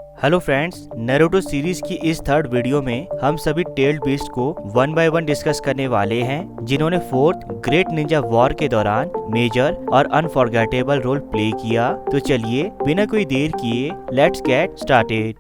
Hello friends, Naruto series की इस third video में हम सभी टेल्ड बीस्ट को वन बाय वन डिस्कस करने वाले हैं, जिन्होंने फोर्थ ग्रेट निंजा वॉर के दौरान मेजर और अनफॉरगेटेबल रोल प्ले किया। तो चलिए बिना कोई देर किए let's get started.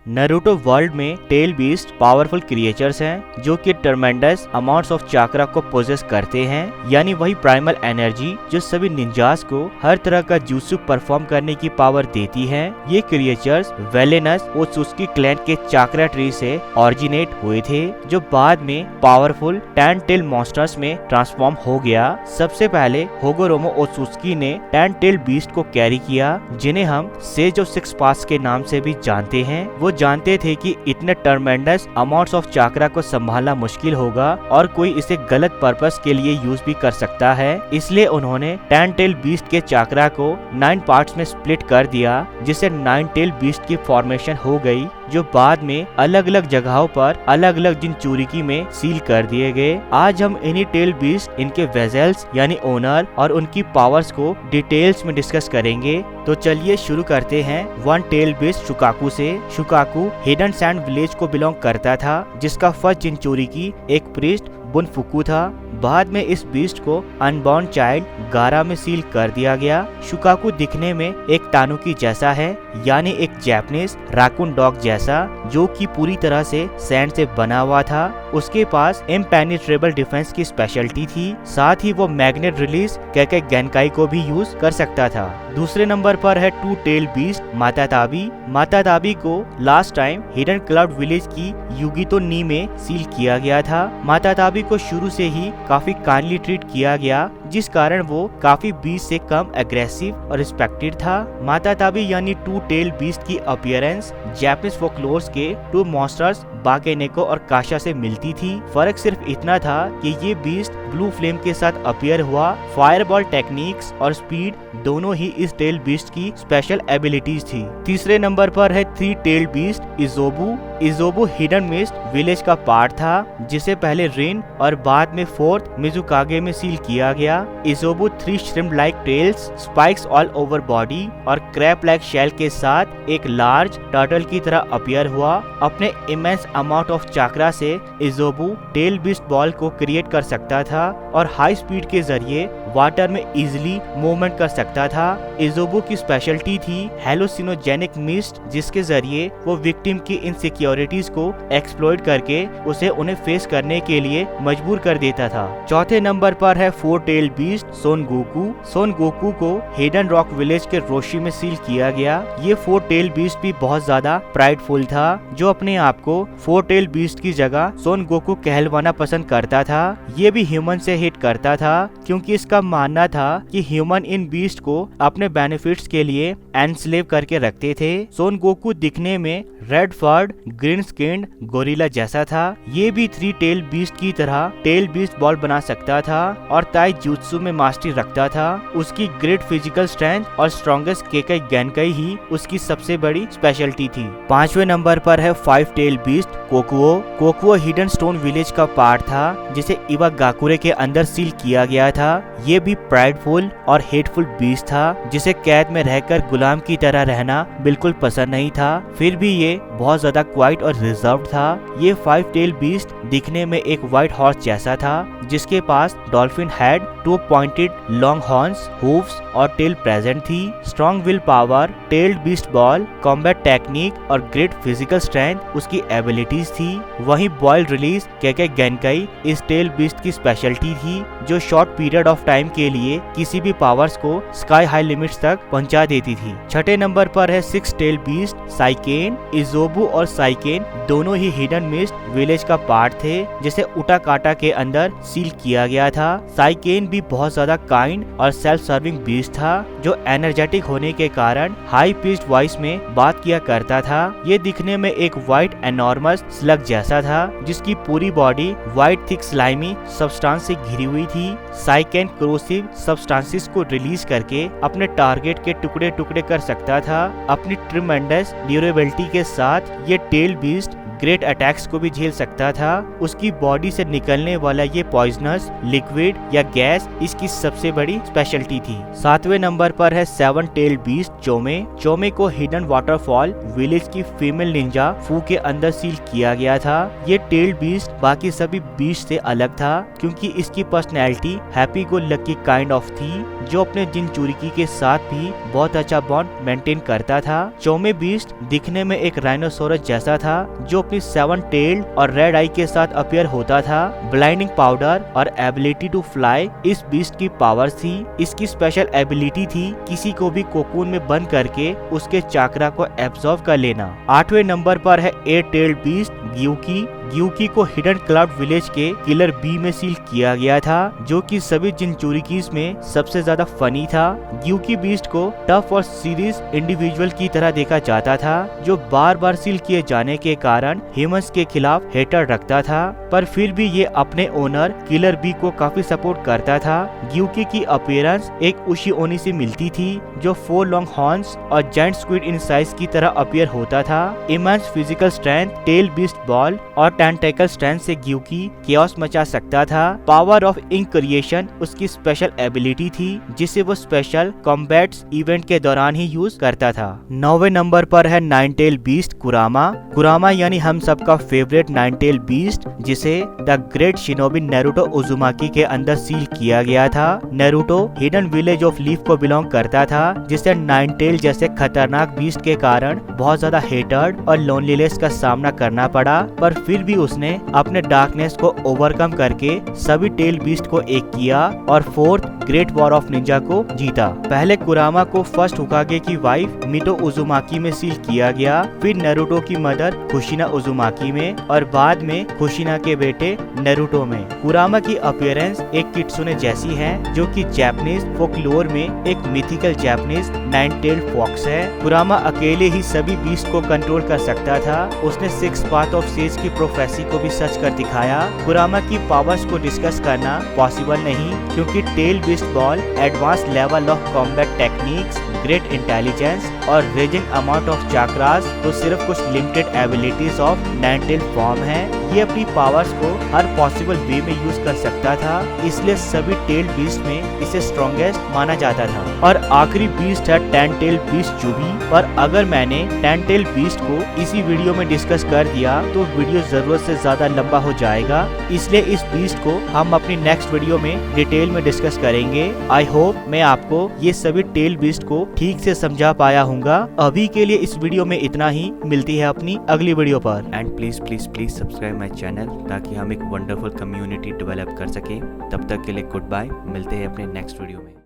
Naruto world में टेल बीस्ट पावरफुल क्रिएचर्स हैं जो कि ट्रमेंडस अमाउंट्स ऑफ चाक्रा को पोजेस करते हैं, यानी वही प्राइमल एनर्जी जो सभी निंजास को हर तरह का जुत्सु परफॉर्म करने की पावर देती है। ये क्रिएचर्स वेलेनस ओत्सुत्सुकी क्लैन के चाक्रा ट्री से ऑरिजिनेट हुए थे, जो बाद में पावरफुल 10 टेल मॉन्स्टर्स में ट्रांसफॉर्म हो गया। सबसे पहले होगोरोमो ओत्सुत्सुकी ने 10 टेल बीस्ट को कैरी किया, जिन्हें हम सेज ऑफ 6 पाथ्स के नाम से भी जानते हैं। वो जानते थे कि इतने ट्रमेंडस अमाउंट्स ऑफ चाक्रा को संभालना मुश्किल होगा और कोई इसे गलत पर्पस के लिए यूज भी कर सकता है, इसलिए उन्होंने 10 टेल बीस्ट के चाक्रा को 9 पार्ट्स में स्प्लिट कर दिया, जिससे 9 टेल बीस्ट की फॉर्मेशन हो गई, जो बाद में अलग अलग जगहों पर अलग अलग जिनचुरिकी में सील कर दिए गए। आज हम इन्हीं टेल बीस्ट, इनके वेजल्स यानी ओनर और उनकी पावर्स को डिटेल्स में डिस्कस करेंगे। तो चलिए शुरू करते हैं वन टेल बीस्ट शुकाकू से। शुकाकू हिडन सैंड विलेज को बिलोंग करता था, जिसका फर्स्ट जिनचुरिकी एक प्रीस्ट बुनफुकू था। बाद में इस बीस्ट को अनबॉर्न चाइल्ड गारा में सील कर दिया गया। शुकाकू दिखने में एक तानुकी जैसा है, यानी एक जैपनीज राकुन डॉग जैसा, जो कि पूरी तरह से सैंड से बना हुआ था। उसके पास इम्पेनिट्रेबल डिफेंस की स्पेशलिटी थी, साथ ही वो मैग्नेट रिलीज कैके गैनकाई को भी यूज कर सकता था। दूसरे नंबर पर है टू टेल बीस्ट माताताबी। माताताबी को last time hidden cloud village की युगितो नी में सील किया गया था। माताताबी को शुरू से ही काफी काइंडली ट्रीट किया गया, जिस कारण वो काफी बीस्ट से कम एग्रेसिव और रिस्पेक्टेड था। माताताबी यानी टू टेल बीस्ट की अपीयरेंस जापानीज फोकलोर्स के टू मॉन्स्टर्स बाकेनेको और काशा से मिलती थी। फर्क सिर्फ इतना था कि ये बीस्ट ब्लू फ्लेम के साथ अपीयर हुआ। फायरबॉल टेक्निक्स और स्पीड दोनों ही इस टेल बीस्ट की स्पेशल एबिलिटीज थी। तीसरे नंबर पर है three tail beast Isobu. Isobu hidden mist village का पार्ट था, जिसे पहले रिन और बाद में फोर्थ मिजुकागे में सील किया गया। इजोबू 3 shrimp like tails, spikes all over body और क्रैप लाइक शेल के साथ एक लार्ज टर्टल की तरह अपीयर हुआ। अपने इमेंस अमाउंट ऑफ चाक्रा से इजोबू टेल बीस्ट बॉल को क्रिएट कर सकता था और हाई स्पीड के जरिए वाटर में इजिली मूवमेंट कर सकता था। इजोबू की स्पेशलिटी थी हेलोसिनोजेनिक मिस्ट, जिसके जरिए वो विक्टिम की इनसिक्योरिटीज को एक्सप्लॉइट करके उसे उन्हें फेस करने के लिए मजबूर कर देता था। चौथे नंबर पर है फोर टेल बीस्ट सोन गोकू। सोन गोकू को हिडन रॉक विलेज के रोशी में सील किया गया। ये फोर टेल बीस्ट भी बहुत ज्यादा प्राइडफुल था, जो अपने आप को फोर टेल बीस्ट की जगह सोन गोकू कहलवाना पसंद करता था। ये भी ह्यूमन से हिट करता था, क्योंकि इसका मानना था कि ह्यूमन इन बीस्ट को अपने बेनिफिट्स के लिए एनस्लेव करके रखते थे। सोन गोकू दिखने में रेड फर्ड ग्रीन स्किन्ड गोरिल्ला जैसा था। ये भी थ्री टेल बीस्ट की तरह टेल बीस्ट बॉल बना सकता था और ताई जुत्सु में मास्टरी रखता था। उसकी ग्रेट फिजिकल स्ट्रेंथ और स्ट्रॉन्गेस्ट केकाई गैनकाई ही उसकी सबसे बड़ी स्पेशलिटी थी। पांचवें नंबर पर है five tail beast Kokuo. Kokuo hidden stone village का पार्ट था, जिसे इवागाकुरे के अंदर सील किया गया था। ये भी प्राइडफुल और हेटफुल बीस्ट था, जिसे कैद में रहकर गुलाम की तरह रहना बिल्कुल पसंद नहीं था। फिर भी ये बहुत ज्यादा क्वाइट और रिजर्व्ड था। ये फाइव टेल बीस्ट दिखने में एक व्हाइट हॉर्स जैसा था, जिसके पास dolphin head, 2 pointed long horns, hooves और टेल प्रेजेंट थी। Strong will power, tailed beast ball, combat technique और ग्रेट फिजिकल स्ट्रेंथ उसकी एबिलिटीज थी। वहीं बॉइल्ड रिलीज केके गैनकाई इस टेल बीस्ट की स्पेशलिटी थी, जो शॉर्ट पीरियड ऑफ टाइम के लिए किसी भी पावर्स को स्काई हाई लिमिट्स तक पहुंचा देती थी। छठे नंबर पर है सिक्स टेल बीस्ट साइकेन। इजोबू और साइकेन दोनों ही हिडन मिस्ट विलेज का पार्ट थे, जिसे उटाकाटा के अंदर सील किया गया था। साइकेन भी बहुत ज्यादा काइंड और सेल्फ सर्विंग बीस्ट था, जो एनर्जेटिक होने के कारण हाई पिच्ड वॉइस में बात किया करता था। ये दिखने में एक व्हाइट एनॉर्मस स्लग जैसा था, जिसकी पूरी body white thick slimy substance से घिरी हुई थी। साइकेन क्रोसिव सब्सटेंसेस को रिलीज करके अपने टारगेट के टुकड़े टुकड़े कर सकता था। अपनी ट्रिमेंडस ड्यूरेबिलिटी के साथ ये टेल बीस्ट ग्रेट अटैक्स को भी झेल सकता था। उसकी बॉडी से निकलने वाला ये पॉइजनस लिक्विड या गैस इसकी सबसे बड़ी स्पेशलिटी थी। 7वें नंबर पर है 7 टेल्ड बीस्ट चोमे। चोमे को हिडन वाटरफॉल विलेज की फीमेल निंजा फू के अंदर सील किया गया था। ये टेल्ड बीस्ट बाकी सभी बीस्ट से अलग था क्योंकि इसकी personality happy go lucky kind of थी, जो अपने जिनचुरिकी के साथ भी बहुत अच्छा बॉन्ड मेंटेन करता था। चोमे बीस्ट दिखने में एक राइनोसोरस जैसा था जो अपनी 7 टेल्ड और रेड आई के साथ अपीयर होता था। ब्लाइंडिंग पाउडर और एबिलिटी टू फ्लाई इस बीस्ट की पावर थी। इसकी स्पेशल एबिलिटी थी किसी को भी कोकून में बंद करके उसके चाकरा को एब्जॉर्व कर लेना। 8वें नंबर पर है 8 टेल्ड बीस्ट ग्यूकी। ग्यूकी को हिडन क्लाउड विलेज के किलर बी में सील किया गया था, जो कि सभी जिनचुरिकीज में सबसे ज्यादा फनी था। ग्यूकी बीस्ट को टफ और सीरियस इंडिविजुअल की तरह देखा जाता था, जो बार बार सील किए जाने के कारण ह्यूमंस के खिलाफ हेटर रखता था, पर फिर भी ये अपने ओनर किलर बी को काफी सपोर्ट करता था। ग्यूकी की अपीयरेंस एक उशिओनी से मिलती थी, जो 4 लॉन्ग हॉर्न्स और जायंट स्क्विड इन साइज की तरह अपीयर होता था। Immense physical strength, tail beast ball और टेंटेकल स्ट्रेंथ से ग्यूकी केओस मचा सकता था। पावर ऑफ इंक क्रिएशन उसकी स्पेशल एबिलिटी थी, जिसे वो स्पेशल कॉम्बैट्स इवेंट के दौरान ही यूज करता था। 9वें नंबर पर है 9 टेल बीस्ट कुरामा। कुरामा यानी हम सबका फेवरेट 9 टेल बीस्ट, जिसे द ग्रेट शिनोबी नेरुटो उजुमाकी के अंदर सील किया गया था। नेरुटो हिडन विलेज ऑफ लीफ को बिलोंग करता था, जिसे 9 टेल जैसे खतरनाक बीस्ट के कारण बहुत ज्यादा हेटर्ड और लोनलीनेस का सामना करना पड़ा, पर फिर भी उसने अपने डार्कनेस को ओवरकम करके सभी टेल बीस्ट को एक किया और 4th great war of Ninja को जीता। पहले कुरामा को फर्स्ट हुकागे की वाइफ मितो उजुमाकी में सील किया गया, फिर नेरुटो की मदर कुशिना उजुमाकी में और बाद में कुशिना के बेटे नेरुटो में। कुरामा की अपीयरेंस एक किट्सुने जैसी है, जो कि जापानीज फोकलोर में एक मिथिकल जापानीज 9 टेल्ड फॉक्स है। कुरामा अकेले ही सभी बीस्ट को कंट्रोल कर सकता था। उसने 6 पाथ ऑफ सेज की प्रोफेसी को भी सच कर दिखाया। कुरामा की पावर्स को डिस्कस करना पॉसिबल नहीं, क्योंकि tail beast ball advance level of combat techniques, great intelligence और रेजिंग अमाउंट ऑफ चाक्रास तो सिर्फ कुछ limited abilities of 9 tail form है। ये अपनी पावर्स को हर पॉसिबल वे में यूज कर सकता था, इसलिए सभी टेल बीस्ट में इसे स्ट्रॉन्गेस्ट माना जाता था। और आखिरी बीस्ट है 10 टेल बीस्ट चुबी। पर अगर मैंने 10 टेल बीस्ट को इसी वीडियो में डिस्कस कर दिया तो वीडियो जरूरत से ज्यादा लंबा हो जाएगा, इसलिए इस बीस्ट को हम अपनी नेक्स्ट वीडियो में डिटेल में डिस्कस करेंगे। आई होप मैं आपको ये सभी टेल बीस्ट को ठीक से समझा पाया हूँगा। अभी के लिए इस वीडियो में इतना ही, मिलती है अपनी अगली वीडियो पर। And please please please subscribe my channel, ताकि हम एक वंडरफुल कम्युनिटी डेवलप कर सके। तब तक के लिए गुड बाय, मिलते हैं अपने नेक्स्ट वीडियो में।